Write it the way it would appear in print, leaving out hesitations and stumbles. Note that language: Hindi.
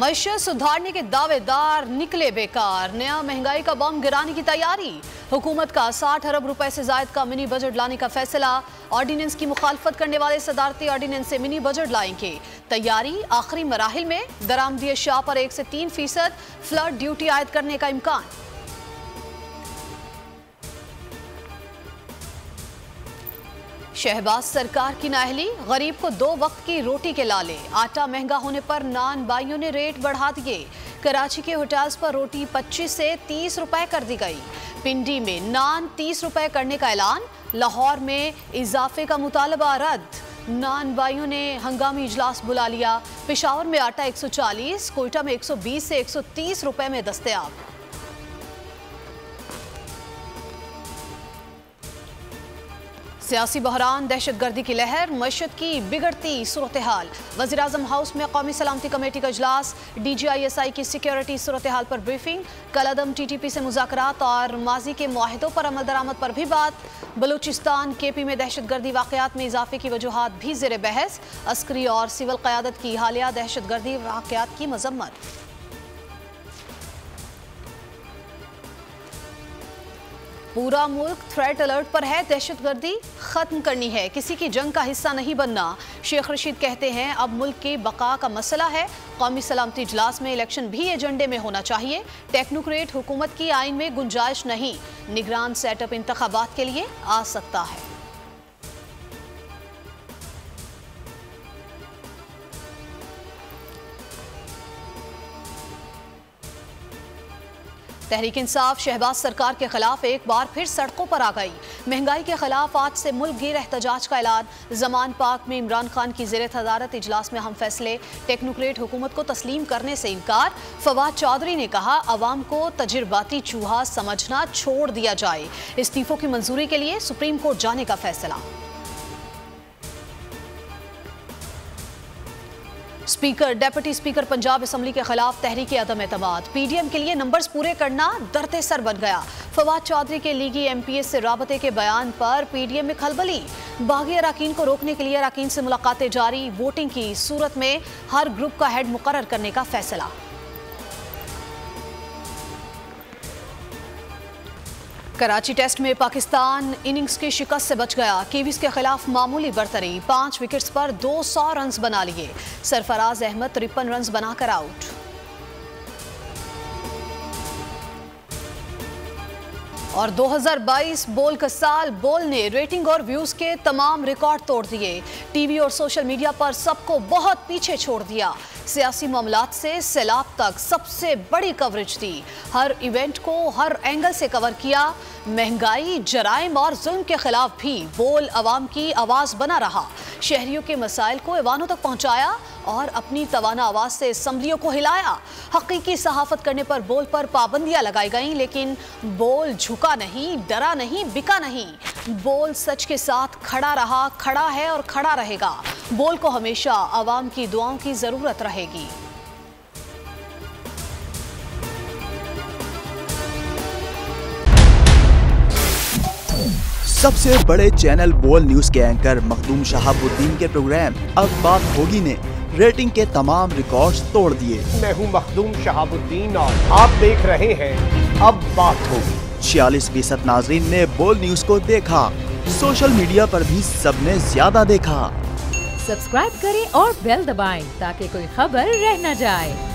मईशत सुधारने के दावेदार निकले बेकार। नया महंगाई का बम गिराने की तैयारी। हुकूमत का 60 अरब रुपए से जायद का मिनी बजट लाने का फैसला। ऑर्डिनेंस की मुखालफत करने वाले सदारती ऑर्डिनेंस से मिनी बजट लाएंगे। तैयारी आखिरी मराहिल में। दरामदी अशिया पर 1 से 3% फ्लड ड्यूटी आयद करने का इम्कान। शहबाज सरकार की नाअहली। गरीब को 2 वक्त की रोटी के लाले। आटा महंगा होने पर नान बाइयों ने रेट बढ़ा दिए। कराची के होटल्स पर रोटी 25 से 30 रुपए कर दी गई। पिंडी में नान 30 रुपए करने का ऐलान। लाहौर में इजाफे का मुतालबा रद्द। नान बाइयों ने हंगामी इजलास बुला लिया। पेशावर में आटा 140, कोयटा में 120 से 130 रुपए में दस्तयाब। सियासी बहरान, दहशतगर्दी की लहर, मईशत की बिगड़ती सूरत हाल। वज़ीर आज़म हाउस में कौमी सलामती कमेटी का इजलास। DGISI की सिक्योरिटी सूरत हाल पर ब्रीफिंग। कलअदम TTP से मुज़ाकरात और माजी के मुआहिदों पर अमल दरामद पर भी बात। बलूचिस्तान KP में दहशतगर्दी वाक़यात में इजाफे की वजूहात भी ज़ेर बहस। अस्करी और सिविल क़यादत की हालिया दहशतगर्दी वाक़यात की मज़म्मत। पूरा मुल्क थ्रेट अलर्ट पर है। दहशतगर्दी खत्म करनी है, किसी की जंग का हिस्सा नहीं बनना। शेख रशीद कहते हैं अब मुल्क की बका का मसला है। कौमी सलामती इजलास में इलेक्शन भी एजेंडे में होना चाहिए। टेक्नोक्रेट हुकूमत की आइन में गुंजाइश नहीं। निगरान सेटअप इंतखाबात के लिए आ सकता है। तहरीक इंसाफ शहबाज सरकार के खिलाफ एक बार फिर सड़कों पर आ गई। महंगाई के खिलाफ आज से मुल्क गिर एहतजाज का ऐलान। जमान पाक में इमरान खान की ज़ेर सदारत इजलास में हम फैसले। टेक्नोक्रेट हुकूमत को तस्लीम करने से इनकार। फवाद चौधरी ने कहा अवाम को तजुर्बाती चूहा समझना छोड़ दिया जाए। इस्तीफों की मंजूरी के लिए सुप्रीम कोर्ट जाने का फैसला। Speaker deputy speaker Punjab assembly के खिलाफ तहरीक अदम एतमाद। PDM के लिए नंबर्स पूरे करना दरते सर बन गया। फवाद चौधरी के लीगी MPS से राबते के बयान पर PDM में खलबली। बागी अराकीन को रोकने के लिए अराकीन से मुलाकातें जारी। वोटिंग की सूरत में हर ग्रुप का हेड मुकर्रर करने का फैसला। कराची टेस्ट में पाकिस्तान इनिंग्स की शिकस्त से बच गया। कीवीज के खिलाफ मामूली बरतरी। 5 विकेट्स पर 200 रन्स बना लिए। सरफराज अहमद 53 रन्स बनाकर आउट। और 2022 बोल का साल। बोल ने रेटिंग और व्यूज के तमाम रिकॉर्ड तोड़ दिए। टीवी और सोशल मीडिया पर सबको बहुत पीछे छोड़ दिया। सियासी मामलात से सैलाब तक सबसे बड़ी कवरेज दी। हर इवेंट को हर एंगल से कवर किया। महंगाई, जराइम और जुल्म के खिलाफ भी बोल अवाम की आवाज़ बना रहा। शहरियों के मसाइल को ऐवानों तक पहुंचाया और अपनी तवाना आवाज़ से असम्बलियों को हिलाया। हकीकी सहाफत करने पर बोल पर पाबंदियां लगाई गईं, लेकिन बोल झुका नहीं, डरा नहीं, बिका नहीं। बोल सच के साथ खड़ा रहा, खड़ा है और खड़ा रहेगा। बोल को हमेशा अवाम की दुआओं की जरूरत रहेगी। सबसे बड़े चैनल बोल न्यूज के एंकर मखदूम शहाबुद्दीन के प्रोग्राम अब बात होगी ने रेटिंग के तमाम रिकॉर्ड्स तोड़ दिए। मैं हूं मखदूम शहाबुद्दीन और आप देख रहे हैं अब बात होगी। 46% नाजरीन ने बोल न्यूज को देखा। सोशल मीडिया पर भी सबने ज्यादा देखा। सब्सक्राइब करें और बेल दबाएं ताकि कोई खबर रह न जाए।